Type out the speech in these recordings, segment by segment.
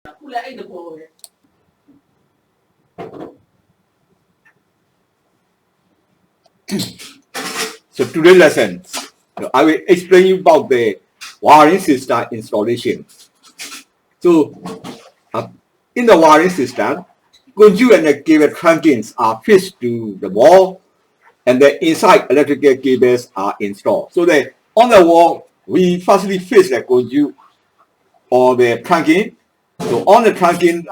So today's lesson, I will explain you about the wiring system installation. So in the wiring system, conduit and the cable trunkings are fixed to the wall, and the inside electrical cables are installed. So on the wall, we firstly fix the conduit or the trunking. So on the trunking,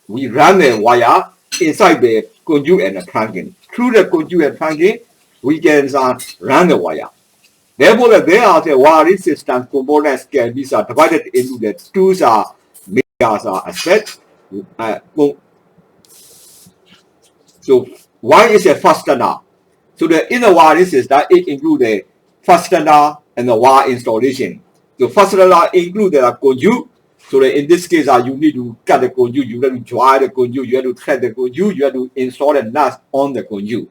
we run the wire inside the conduit and the trunking. Through the conduit and trunking, we can run the wire. Therefore, there are the wiring system components can be divided into the two major aspects. So one is a fastener. So the inner wiring system, it includes the fastener and the wire installation. So fastener include the conduit. So that in this case, you need to cut the conduit, you have to dry the conduit, you have to thread the conduit, you have to install the nuts on the conduit.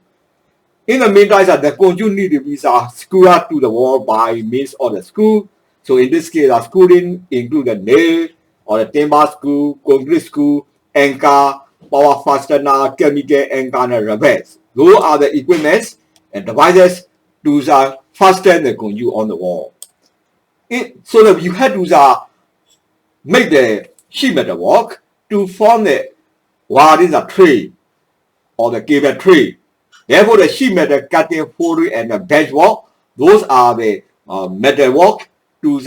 In the meantime, the conduit need to be screwed up to the wall by means of the screw. So in this case, screwing include the nail or the timber screw, concrete screw, anchor, power fastener, chemical anchor, and rivets. Those are the equipments and devices to fasten the conduit on the wall. So that you have to make the sheet metal work to form the wiring tray or the cable tray. Therefore, the sheet metal cutting, folding, and the bench work, those are the metal work to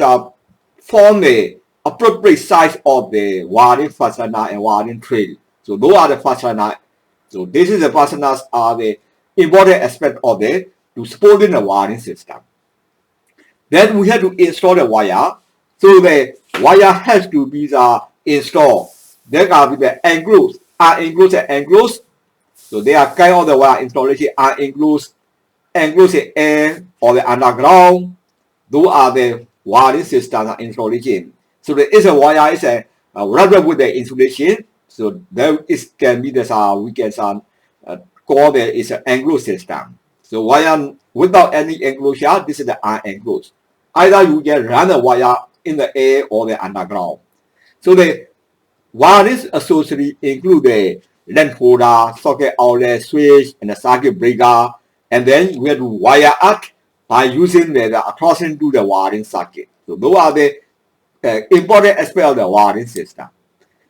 form the appropriate size of the wiring fastener and wiring tray. So those are the fasteners. So this is the fasteners are the important aspect of the to supporting the wiring system. Then we have to install the wire. So the wire has to be installed. There are the enclosed, enclosed and enclosed. So they are kind of the wire installation are enclosed air or the underground. Those are the wiring system installation. So there is a wire is a rubber with the insulation. So there is can be this we can call there is an enclosed system. So wire without any enclosure, this is the unenclosed. Either you can run the wire in the air or the underground. So the wires associated include the lamp holder, socket outlet, switch, and the circuit breaker. And then we have to wire up by using the crossing to the wiring circuit. So those are the important aspects of the wiring system.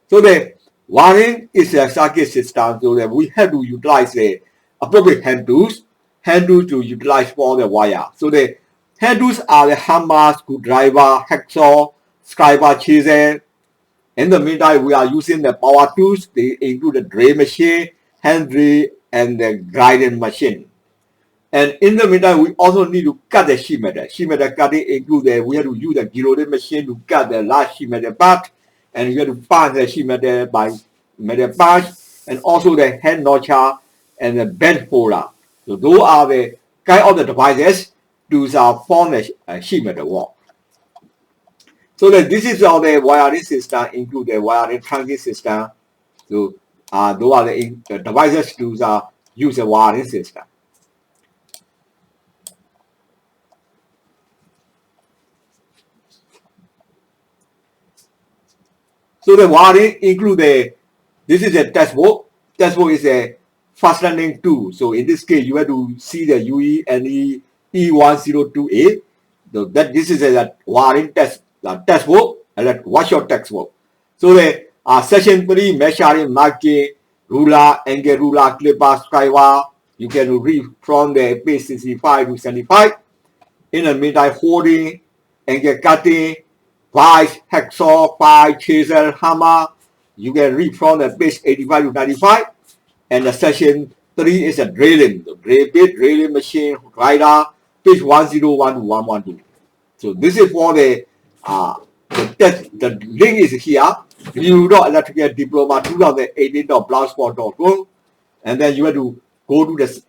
So the wiring is a circuit system, so that we have to utilize the appropriate hand tools to utilize for the wire. So the hand tools are the hammer, screwdriver, hacksaw, scriber, chisel. In the meantime, we are using the power tools. They include the drill machine, hand drill, and the grinding machine. And in the meantime, we also need to cut the sheet metal. Sheet metal cutting include we have to use the guillotine machine to cut the large sheet metal part, and we have to punch the sheet metal by metal punch, and also the hand notcher and the bend folder. So those are the kind of the devices to form the sheet metal work. So that this is how the wiring system include the wiring trunking system. So those are the devices to use the wiring system. So the wiring include this is a test board. Test board is a fastening tool. So in this case, you have to see the UE and E102A. So that this is a wiring test board and that watch your textbook. So the section 3 measuring, marking, ruler, angle ruler, clipper, scriber. You can read from the page 65 to 75. In the meantime, holding, angle cutting, vice, hacksaw, file, chisel, hammer. You can read from the page 85 to 95. And the section 3 is a drilling. The drill bit, drilling machine, rider, page 101 to 112. So this is for the link is here. Electrical Diploma 2018.blogspot.com. And then you have to go to the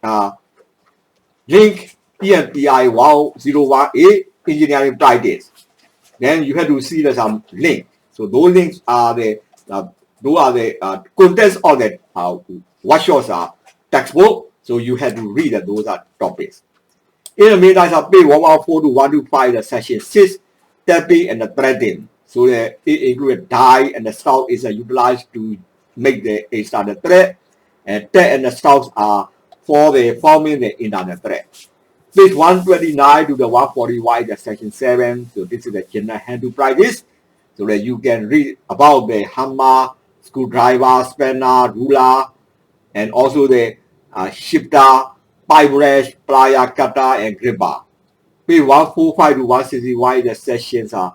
link EMPI 101A engineering practice. Then you have to see some link. So those links are the contents of the workshop's textbook. So you have to read those topics. In the meantime, page 114 to 125, the section 6, tapping and the threading. So that it includes die and the stout is utilized to make the external thread, and thread and the stouts are for the forming the internal thread. Page 129 to the 141, the section 7. So this is the general handle practice, so that you can read about the hammer, screwdriver, spanner, ruler, and also the shifter, pipe wrench, plier, cutter, and gripper. Page 145 to 161, the sections are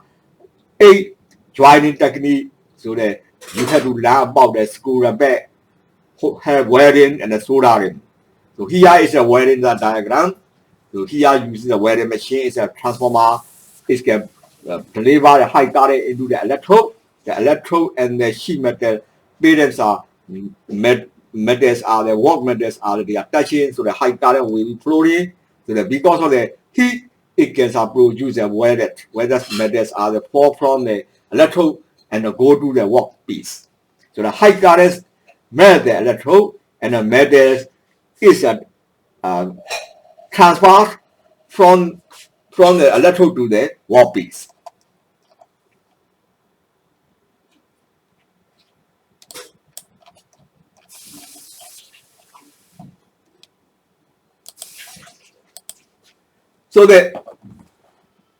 8 joining technique, so that you have to learn about the screw and back, welding, and the soldering. So here is a welding diagram. So here uses the welding machine is a transformer. It can deliver the high current into the electrode. The electrode and the sheet metal bearings are metals are the work metals are they are touching, so the high current will be flowing. So that because of the heat, it can produce a welded metals are the fall from the electrode and go to the workpiece. So the high current melt the electrode, and the metals is a transfer from the electrode to the workpiece. So that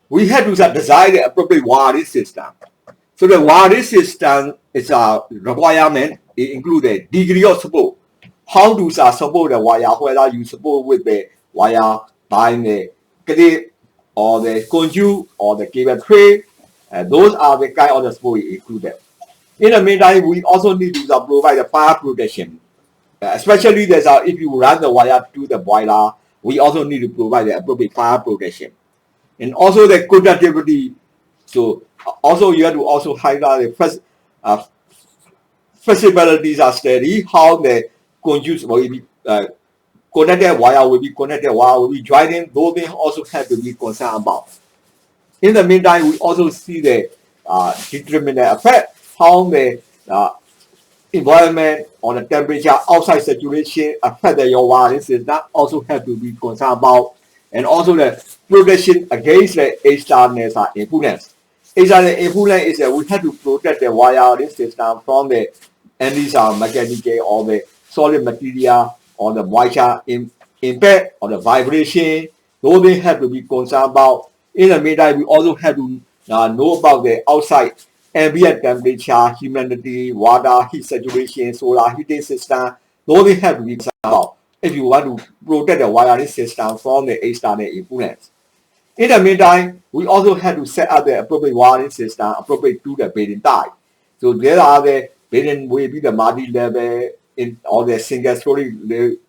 we had to design the appropriate wiring system. So the wiring system is a requirement. It includes the degree of support. How to support the wire, whether you support with the wire by the clip or the conduit or the cable tray. Those are the kind of the support included. In the meantime, we also need to provide the fire protection. Especially if you run the wire to the boiler, we also need to provide the appropriate fire protection. And also the conductivity. So also you have to also highlight the feasibilities are steady, how the conduits will be connected wire will be connected, wire will be joining. Those things also have to be concerned about. In the meantime, we also see the determinant effect, how the environment or the temperature outside saturation affect your wiring system, also have to be concerned about. And also the protection against the external influence. External influence is that we have to protect the wiring system from the any mechanical or the solid material or the moisture impact or the vibration. Those they have to be concerned about. In the meantime, we also have to know about the outside ambient temperature, humidity, water, heat saturation, solar heating system. Those they have to be concerned about if you want to protect the wiring system from the external influence. In the meantime, we also have to set up the appropriate wiring system appropriate to the bearing type. So there are the bearing will be the multi-level in or the single story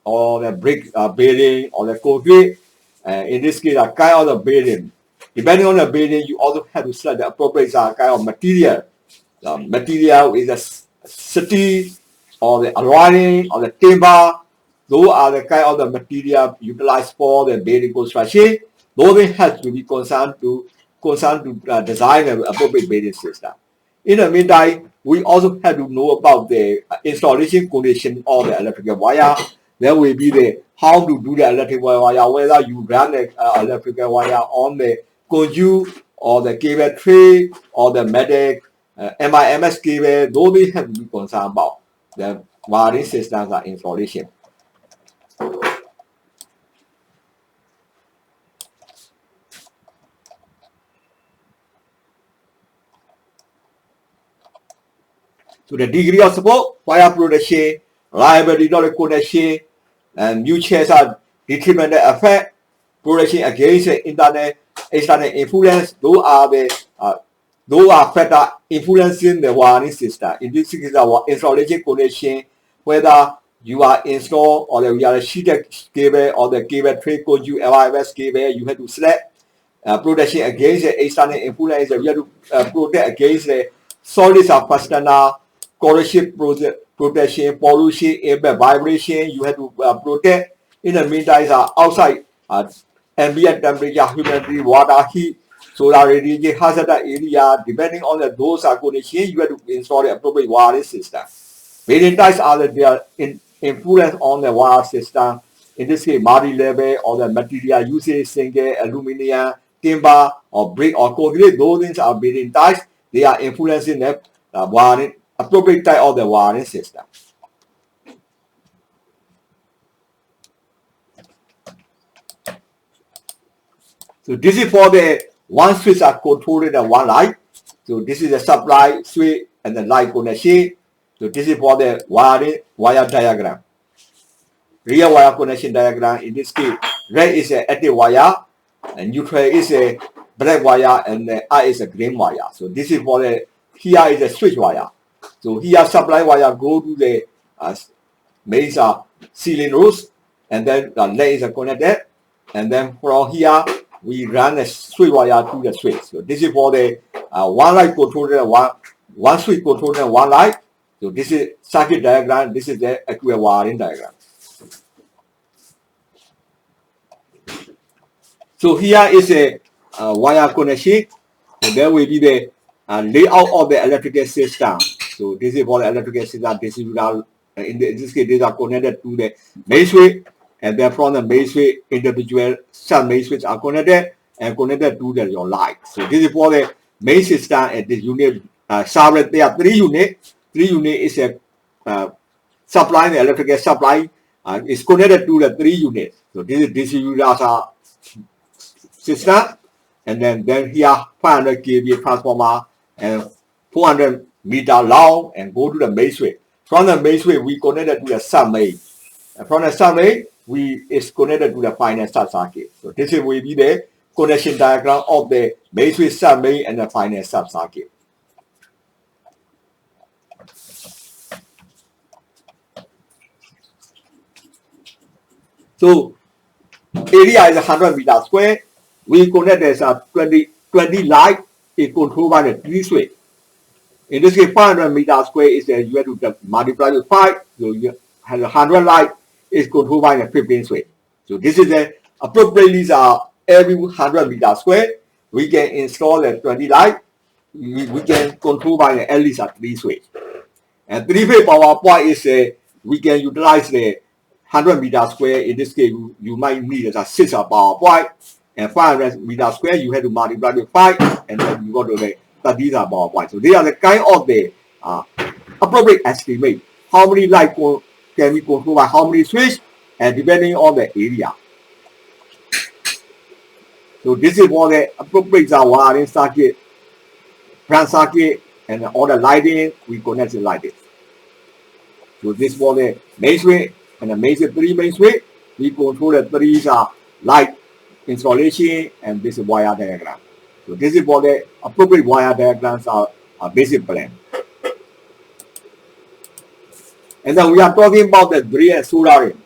or the brick bearing or the concrete. In this case, a kind of the bearing. Depending on the bearing, you also have to select the appropriate kind of material. Material is a steel or the aluminum or the timber. Those are the kind of the material utilized for the bearing construction. Those have to be concerned to design an appropriate bearing system. In the meantime, we also have to know about the installation condition of the electrical wire. There will be the how to do the electrical wire, whether you run the electrical wire on the conduit or the cable tray or the medic MIMS cable. Those have to be concerned about the wiring systems installation. So the degree of support, fire protection, reliability connection, and mutual detrimental effect, protection against external influence. Those are factors influencing the wiring system. In this case, our installation connection, whether you are installed or you are a sheeted cable or the cable tray conduit MIMS cable, you have to select protection against the external influence. You have to protect against the solid fastener, corrosion protection, pollution, impact, vibration. You have to protect. In the meantime, outside ambient temperature, humidity, water, heat, solar radiation, hazardous area. Depending on those conditions, you have to install the appropriate wiring system. Bearing types are their influence on the wire system. In this case, multi-level or the material usage, single, aluminum, timber, or brick or concrete. Those things are bearing types. they are influencing the wiring, appropriate type of the wiring system. So this is for the one switch are controlled and one light. So this is the supply switch and the light connection. So this is for the wire diagram. Real wire connection diagram. In this case, red is an active wire, and neutral is a black wire, and the I is a green wire. So this is for the, here is a switch wire. So here supply wire go to the mains ceiling rows, and then the leg is connected, and then from here we run a switch wire to the switch. So this is for the one light controller, one switch controller, one light. So this is circuit diagram. This is the accurate wiring diagram. So here is a wire connection. So there will be the layout of the electrical system. So this is for the electrical system. This is in this case, these are connected to the main switch, and then from the main switch, individual sub main switch are connected and connected to your light. So this is for the main system and this unit. There are 3 units. 3 units is a supply, the electrical supply is connected to the 3 units. So this is distributor system, and then here 500 kV transformer and 400 meter long and go to the main switch. From the main switch, we connected to the sub main. And from the sub main, is connected to the final sub circuit. So this will be the connection diagram of the main switch, sub main, and the final sub circuit. So area is 100 meter square. We connect as a 20 light is controlled by the 3 switch. In this case, 500 meter square is you have to multiply with 5. So you have 100 light is controlled by the 15 switch. So this is the appropriately every 100 meter square we can install a 20 light. We can control by at least a 3 switch. And 3-phase power point is we can utilize the 100 meter square. In this case, you might need a 6 power point, and 500 meter square you have to multiply with 5, and then you go to the 30 power point. So they are the kind of the appropriate estimate. How many light can we control by how many switch, and depending on the area. So this is for the appropriate wiring circuit, brand circuit, and all the lighting we connect the lighting. So this for the main switch and the main switch, 3 main switch. We control the 3 light installation, and this is wire diagram. So this is for the appropriate wire diagrams are basic plan. And then we are talking about the grid and soldering.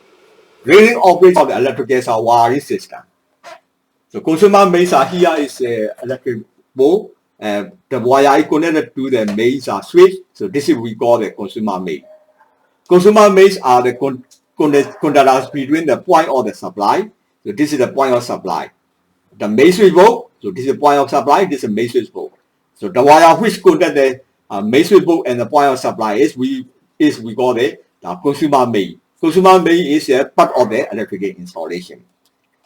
Grading operates of the electrical wiring system. So consumer mains here is electric board, and the wire is connected to the main switch. So this is we call the consumer main. Consumer mains are the conductors between the point of the supply. So this is the point of supply. The main switch board. So this is the point of supply. This is the main switch board. So the wire which connect the main switch board and the point of supply is we call the consumer main. Consumer main is a part of the electrical installation.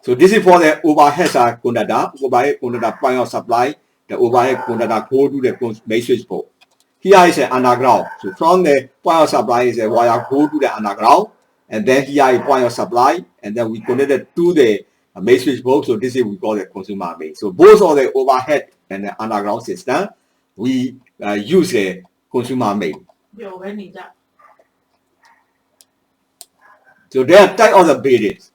So this is for the overhead conductor. Overhead conductor point of supply. The overhead conductor go to the main switch board. Here is an underground. So from the point of supply is a wire go to the underground, and then here is point of supply, and then we connect it to the main switch board. So this is we call the consumer main. So both of the overhead and the underground system, we use a consumer main. So there are type of the buildings.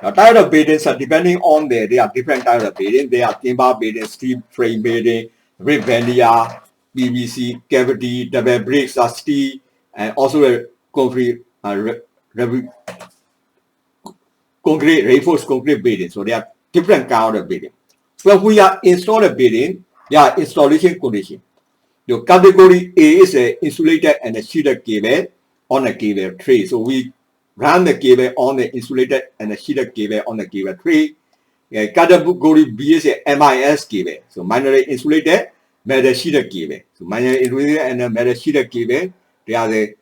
Now type of buildings are depending on there are different types of buildings. There are timber buildings, steel frame building, brick veneer, PVC, cavity, double bricks, steel, and also a concrete reinforced concrete building. So there are different kinds of building. When we are install a building, there are installation conditions. The category A is a insulated and a sheeted cable on a cable tray. So we run the cable on the insulated and the sheeted cable on the cable tray. Category B is a MIS cable. So minorly insulated metal sheeted cable. So minorly insulated and the metal sheeted cable, they are the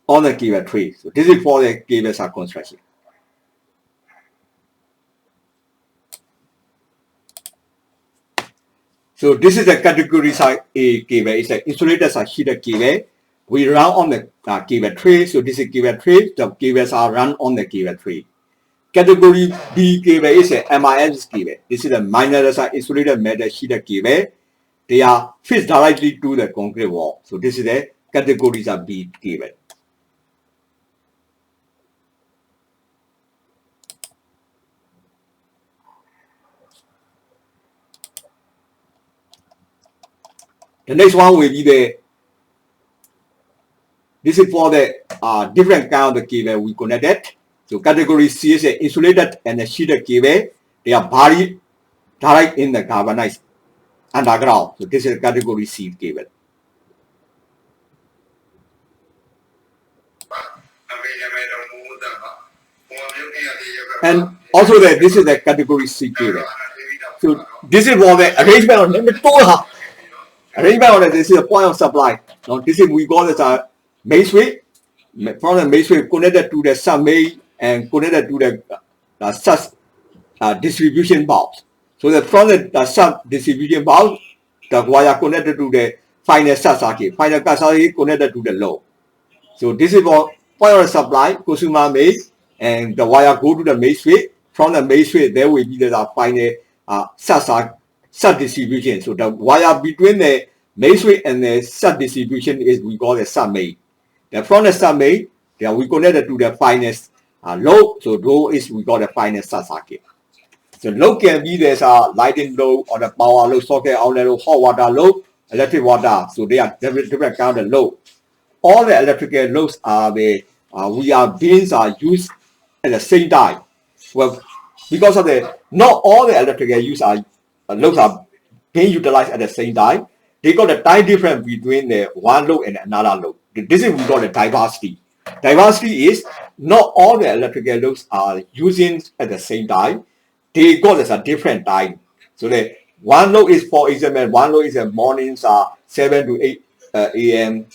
on the cable tray. So this is for the cables construction. So this is the category side A cable. It's an insulated side heated cable. We run on the cable tray. So this is cable tray. The cables are run on the cable tray. Category B cable is a MIS cable. This is a minor side insulated metal heated cable. They are fixed directly to the concrete wall. So this is the categories of B cable. The next one will be this is for the different kind of the cable we connected. So category C is a insulated and a sheeted cable. They are buried direct in the galvanized underground. So this is category C cable. And also this is the category C cable. So this is for the arrangement of number 2. Arrangement of this is a point of supply. Now this is we call it a main switch. From the main switch connected to the sub main and connected to the sub distribution bulbs. So from the sub distribution bulb, the wire connected to the final sub circuit. Final sub circuit connected to the load. So this is for point of supply, consumer main, and the wire go to the main switch. From the main switch, there will be the final sub distribution. So the wire between the main switch and the sub distribution is we call the sub main. Then from the sub main, then we connected to the finest load. So load is we call the finest sub circuit. So load can be there's a lighting load or the power load, socket outlet load, hot water load, electric water. So they are different kind of load. All the electrical loads are beings are used at the same time. Well, because of not all the electrical loads are being utilized at the same time. They got the time difference between the one load and another load. This is we call the diversity. Diversity is not all the electrical loads are using at the same time. They got a different time. So the one load is, for example, one load is the mornings 7 to 8 a.m.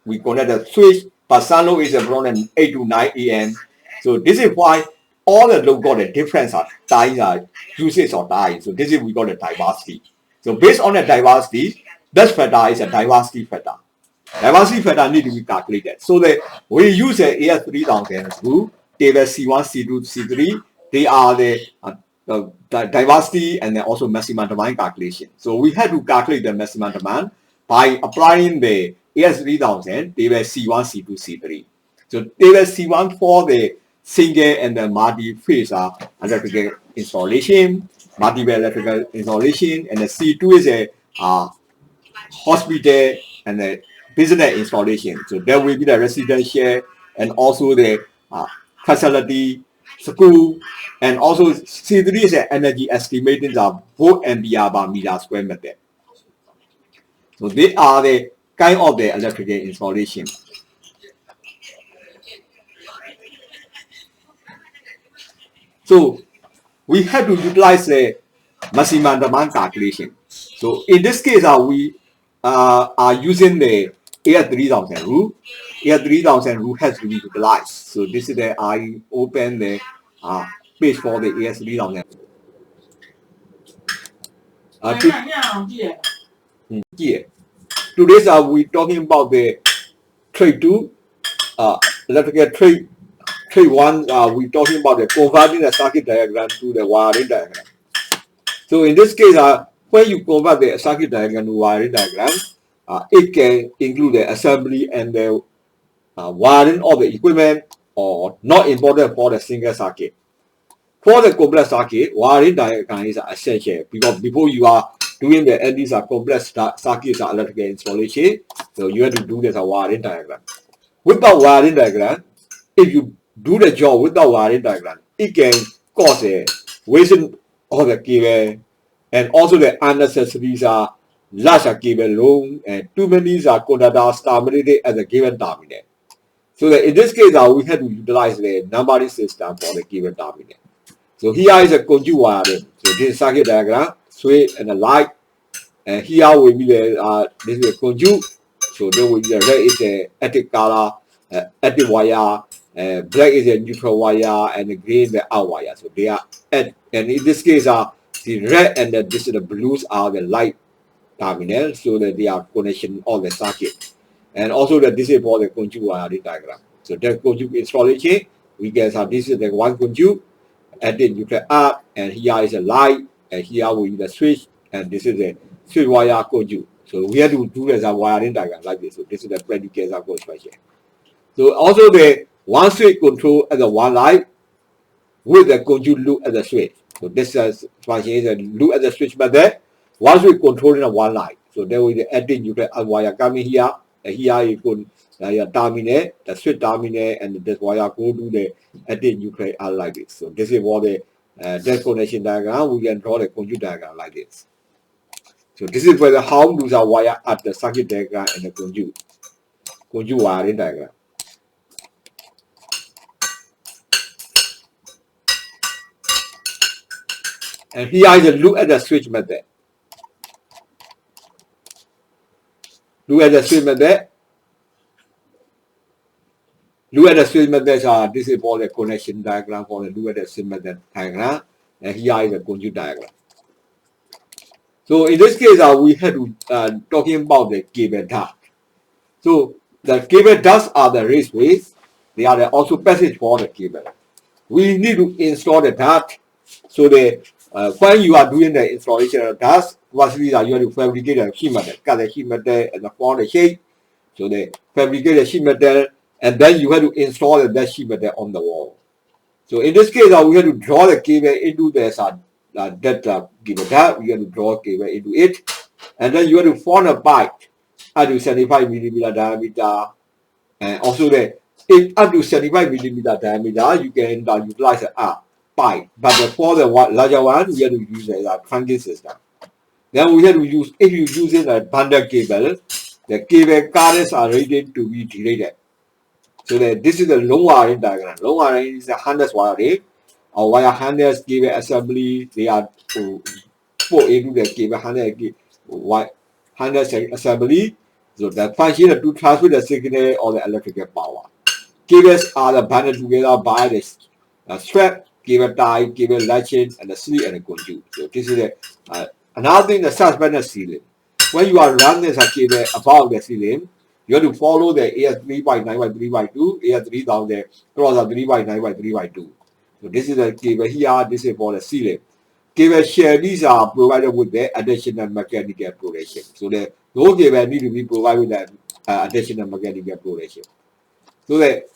We connect the switch, but some load is from 8 to 9 a.m. So this is why all the load got a different time usage of time. So this is we got the diversity. So based on the diversity, this factor is a diversity factor. Diversity factor need to be calculated. So that we use the AS3000 rule, table C1, C2, C3. They are the diversity and then also maximum demand calculation. So we had to calculate the maximum demand by applying the AS3000, table C1, C2, C3. So table C1 for the single and the multi-phase electrical installation, multiple electrical installation, and the C2 is a hospital and the business installation. So there will be the residential and also the facility, school, and also C3 is an energy estimating the volt ampere per meter square meter. So they are the kind of the electrical installation. So we have to utilize the maximum demand calculation. So in this case, we are using the AS3000 rule. AS3000 rule has to be utilized. So this is the I open the page for the AS3000. Today we talking about the trade 2, electrical trade 1. We talking about the converting the circuit diagram to the wiring diagram. So in this case, when you convert the circuit diagram to wiring diagram, it can include the assembly and the wiring of the equipment or not important for the single circuit. For the complex circuit, wiring diagram is essential because before you are doing these complex circuits electrical installation, so you have to do this wiring diagram. Without wiring diagram, if you do the job without wiring diagram, it can cause a wasting of the cable and also the unnecessary larger cable long and too many conductors terminated at the given terminal. So that in this case, we have to utilize the numbering system for the given terminal. So here is a conduit wiring. So this is circuit diagram, switch and the light, and here will be the this is a conduit. So there will be the red is the active color, active wire, black is a neutral wire, and the green the out wire. So they are and in this case The red and this is the blues are the light terminal, so that they are connection all the circuit. And also that this is for the conjugate wiring diagram. So the conjugate installation, we can say this is the one conjugate, and then you can add, and here is a light, and here we the switch, and this is the switch wire conjugate. So we have to do as a wiring diagram like this. So this is the predicate of construction. So also the one switch control as a one light with the conjugate loop as a switch. So this is function is a loop as a switch method. Once we control in a one line, so there will be adding you can wire coming here, and here you can terminate, the switch terminate, and this wire go to the adding you can like this. So this is what the connection diagram, we can draw the conjugate diagram like this. So this is where the how do the wire at the circuit diagram and the conjugate wiring diagram. And here is a look at the switch method. Look at the switch method. Look at the switch method. This is for the connection diagram for the look at the switch method diagram. And here is the conjugate diagram. So in this case, we had to talking about the cable duct. So the cable ducts are the raceways. They are also passage for the cable. We need to install the duct. So the when you are doing the installation of ducts, firstly you have to fabricate a sheet metal, cut the sheet metal and form the shape. So they fabricate the sheet metal, and then you have to install that sheet metal on the wall. So in this case, we have to draw the cable into this cable duct. We have to draw cable into it, and then you have to form a pipe up to 75mm diameter, and also the up to 75mm diameter, you can utilize a pipe. But for the larger one, we have to use a trunking system. Then we have to use, if you using a bundle cable, the cable currents are rated to be derated. So that this is the long wiring diagram. Long wiring is the harness wiring. Or wire harness cable assembly, they are put into the cable harness assembly. So the function to transmit the signal or the electrical power. Cables are the bundled together by the strap, cable tie, cable latching, and the sleeve and the conduit. So this is the another thing, the suspended ceiling. When you are running a cable above the ceiling, you have to follow the AS3 by 9 by 3 by 2, AS3 down there, cross 3 by 9 by 3 by 2. So this is the cable here, this is for the ceiling. Cable share, these are provided with the additional mechanical protection. So the those cable need to be provided with the additional mechanical protection. So that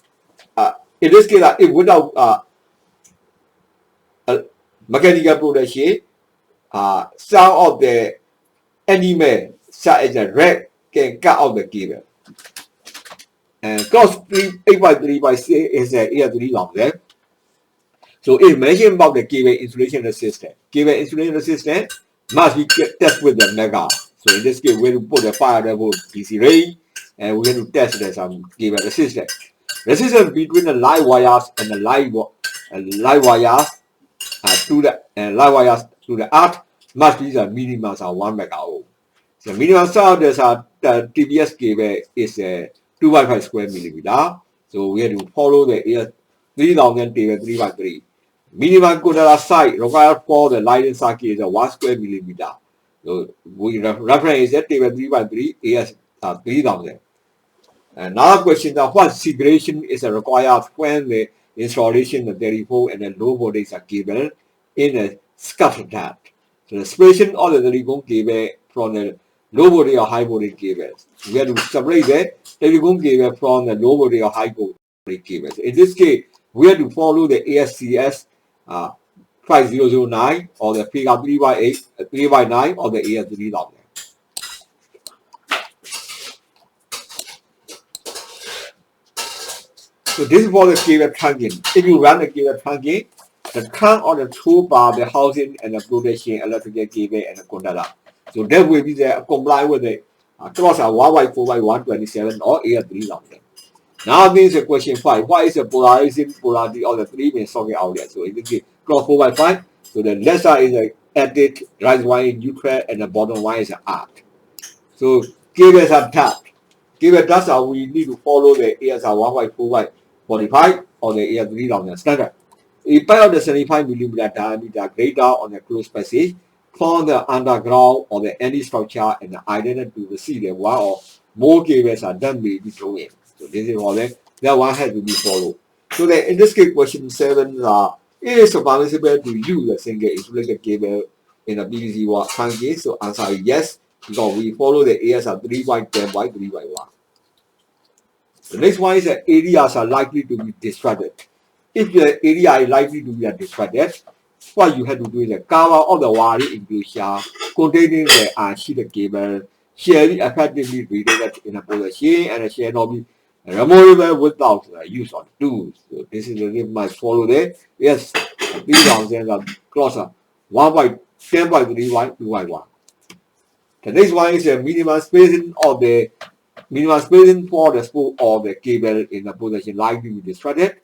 in this case, if without mechanical protection, some of the animal, such as a rat, can cut out the cable. And cross 8 by 3 by 6 is a AS3 long there. So it mentioned about the cable insulation system. Cable insulation system must be tested with the mega. So in this case, we have to put the fire level DC range, and we have to test the cable resistance. Resistance between the live wires and the live wires to the earth must be the minimum of 1 mega ohm. So minimum sound is the TBS cable is 2.5 square millimeter. So we have to follow the 3000 table 3 by 3. Minimum conductor side required for the lighting circuit is 1 square millimeter. So we reference is table 3 by 3 is 3000. Another question is what separation is required when the installation of the telephone and the low voltage cable in a scuff duct. So the separation of the telephone cable from the low voltage or high voltage cables. We have to separate the telephone cable from the low voltage or high voltage cables. In this case, we have to follow the ASCS 5009 or the figure 3 by 8, 3 by 9 or the AS3000. So this is for the cable trunking. If you run the cable trunking, the trunk or the toolbar, the housing and the protection, electrical cable and the conductor. So that will be the comply with the cross 1 by 4 by 127 or AS3000. Now this is question 5. What is the polarity of the three main socket outlets? So in this case, cross 4 by 5. So the left side is the edit, right one is neutral, and the bottom one is the arc. So cables are tapped. Cable ducts we need to follow the ASR 1 by 4 by 45 or the AS3000 standard. A pipe of the 75mm diameter greater on the closed passage from the underground or the any structure and the identity to receive the one or more cables are done may be thrown in. So this is all that one has to be followed. So that in this case, question 7 is permissible to use a single insulated cable in a PVC tank case. So answer is yes, because we follow the ASR 3x10 by 3x1. The next one is that areas are likely to be disrupted. If the area is likely to be disrupted, what you have to do is cover all the wiring enclosure containing the sheeted cable, shall be effectively related in a position and shall not be removable without the use of tools. So this is the name must follow there. Yes, 3,000 closer 1 by 10 by 3 by 2 by 1. The next one is a minimum spacing of the minimum spacing for the spool of the cable in a position likely to be disrupted.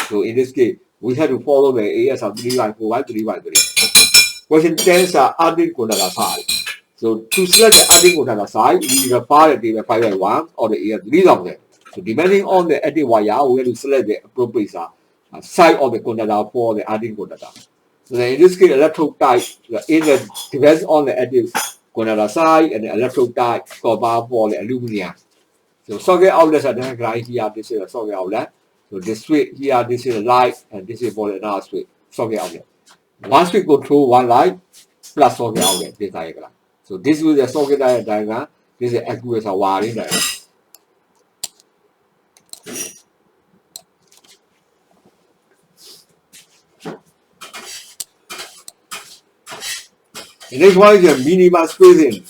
So in this case, we have to follow the AS of 3 by 4 by 3 by 3. Question 10 is adding conductor side. So to select the adding conductor side, we require the cable 5 by 1 or the AS 3000. So depending on the adding wire, we have to select the appropriate side of the conductor for the adding conductor. So then in this case, electrode type depends on the adding conductor side and the electrode type copper for the aluminum. So socket outlets are diagrammed here. This is a socket outlet. So this switch here, this is a light, and this is for another switch, socket outlet. One switch control one light plus socket outlet, this diagram. So this is the socket diagram. This is accurate wiring diagram. The next one is the minimum spacing.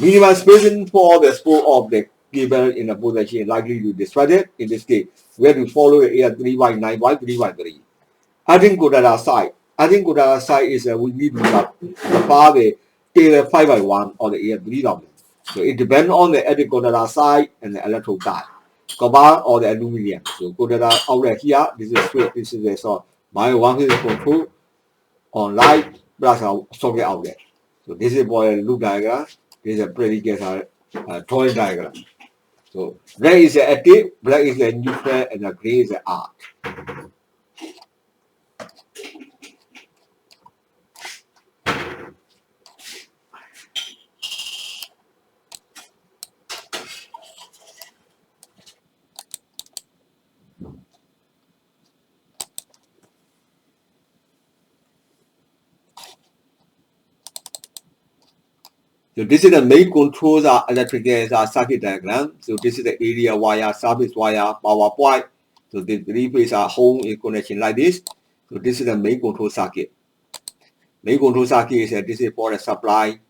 Minimum spacing for the spool of the cable in a position likely to be disrupted. In this case, we have to follow the AR 3 by 9 by 3 by 3. Adding conductor side. Adding conductor side is we need to apply the cable 5 by 1 or the AR 3000. So it depends on the adding conductor side and the electrode type, copper or the aluminum. So conductor outlet here, this is switch, this is the so my one is control on light plus socket outlet. So this is for a loop diagram. This is a predicate toy diagram. So red is the active, black is the neutral, and the gray is the arc. So this is the main controls electrical circuit diagram. So this is the area wire, service wire, power point. So the three phase home in connection like this. So this is the main control circuit. Main control circuit is this is for the supply.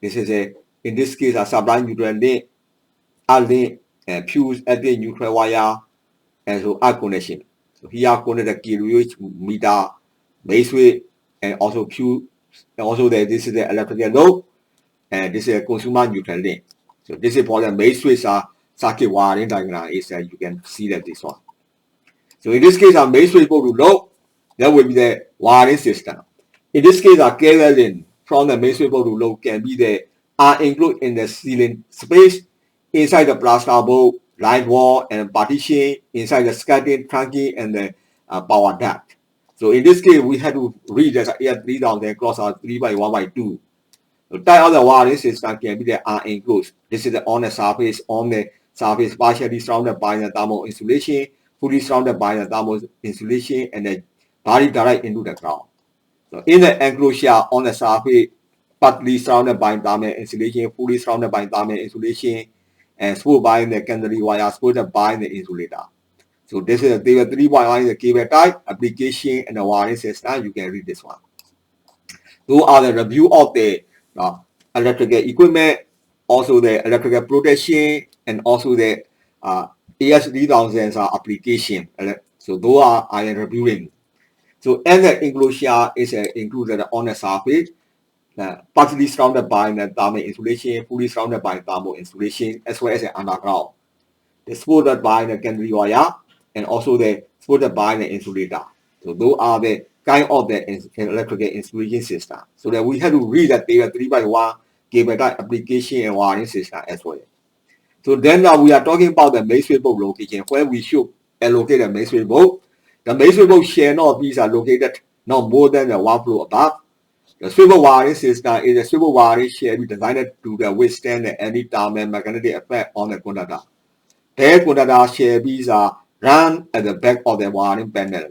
This is in this case a supply neutral link, R link, and fuse at the neutral wire, and so R connection. So here connect the kilowatt meter, base switch, and also fuse, and also this is the electrical load. And this is a consumer neutral link. So this is for the main switch circuit wiring diagram is you can see that this one. So in this case, our main switch go to low, that will be the wiring system. In this case, our cable link from the main switch to low can be the included in the ceiling space inside the plaster board, line wall, and partition inside the skirting, trunking, and the power duct. So in this case, we had to read that AR 3000 cross 3 by 1 by 2. The type of the wiring system can be the enclosed. This is on the surface partially surrounded by the thermal insulation, fully surrounded by the thermal insulation, and then body direct into the ground. So in the enclosure on the surface, partly surrounded by thermal insulation, fully surrounded by thermal insulation, and supported by the cantilever wire supported by the insulator. So this is the 3 by the cable type, application, and the wiring system. You can read this one. Those are the review of the electrical equipment, also the electrical protection, and also the AS3000 application. So those are I am reviewing. So and the enclosure is included on the surface, partly surrounded by the thermal insulation, fully surrounded by thermal insulation, as well as the underground. It's supported by the cantilever wire, and also the supported by the insulator. So those are the kind of the electrical insulation system. So that we have to read that data 3 by 1 cable type application and wiring system as well. So then we are talking about the main switch board location where we should allocate the main switch board. The main swivel share not these are located not more than the one floor above. The swivel wiring system is a swivel wiring share designed to withstand any thermal magnetic effect on the conductor. The conductor share bees are run at the back of the wiring panel.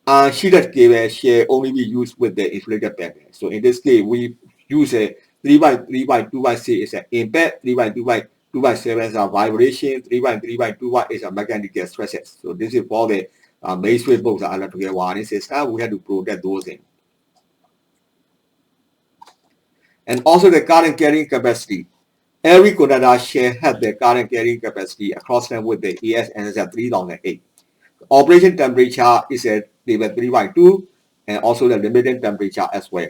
And sheeted cable share only be used with the insulated panel. So in this case, we use a 3x3x2x6 is an impact, 3x2x2x7 is a vibration, 3x3x2x is a mechanical stresses. So this is for the main switchbox electrical wiring system. We have to protect those things. And also the current carrying capacity. Every conductor share has the current carrying capacity across them with the ES and it's 3008. Operation temperature is at level 3/2 and also the limiting temperature as well.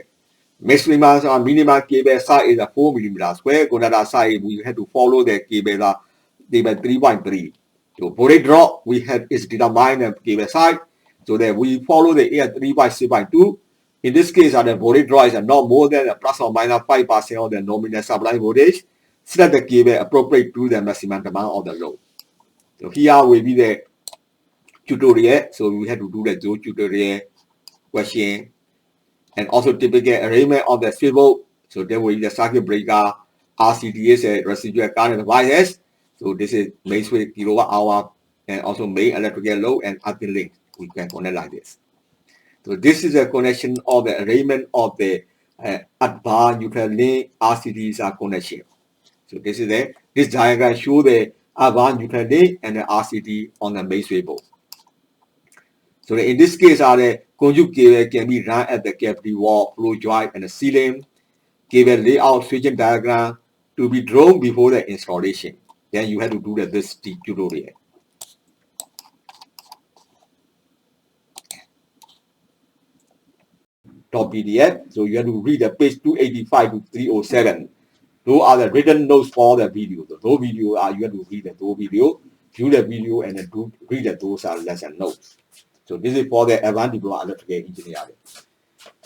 Maximum or minimum cable size is 4 mm square. Conductor size we have to follow the cable level 3/3. So voltage drop we have is determined the cable size. So that we follow the 3/6/2. In this case, the voltage drop is not more than plus or minus 5% of the nominal supply voltage. Set the cable appropriate to the maximum amount of the load. So here will be the tutorial. So we have to do the tutorial question and also typical arrangement of the swivel. So there will be the circuit breaker, RCDS, residual current devices. So this is main switch kilowatt hour and also main electrical load and earthing link. We can connect like this. So this is a connection of the arrangement of the advanced neutral link RCDs connection. So this diagram shows the advanced neutral link and the RCD on the main swivel. So in this case, the conjugate cable can be run at the cavity wall, floor joint, and the ceiling. Cable layout switching diagram to be drawn before the installation. Then you have to do this tutorial. .pdf. So you have to read the page 285 to 307. Those are the written notes for the video. The whole video you have to read the whole video, view the video, and then read those lesson notes. So this is for the advanced diploma electrical engineering.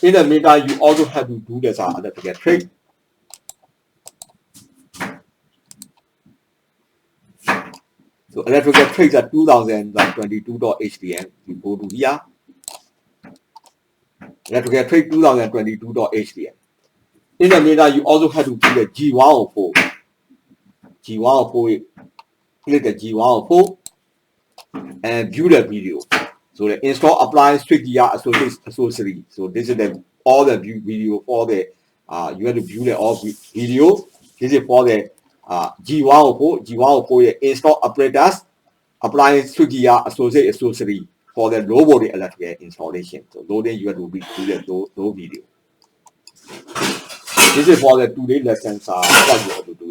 In the meantime, you also have to do this electrical trick. So electrical tricks are 2022.htm. You go to here. Electrical trick 2022.htm. In the meantime, you also have to do the G104. G104, click the G104 and view the video. So the install appliance switch gear accessory. So this is all the video for the you have to view the all video. This is for the G104. G104 the install apparatus appliance switch gear accessory for the robotic electrical installation. So those you have to do the video. This is for the 2-day lessons what you have to do.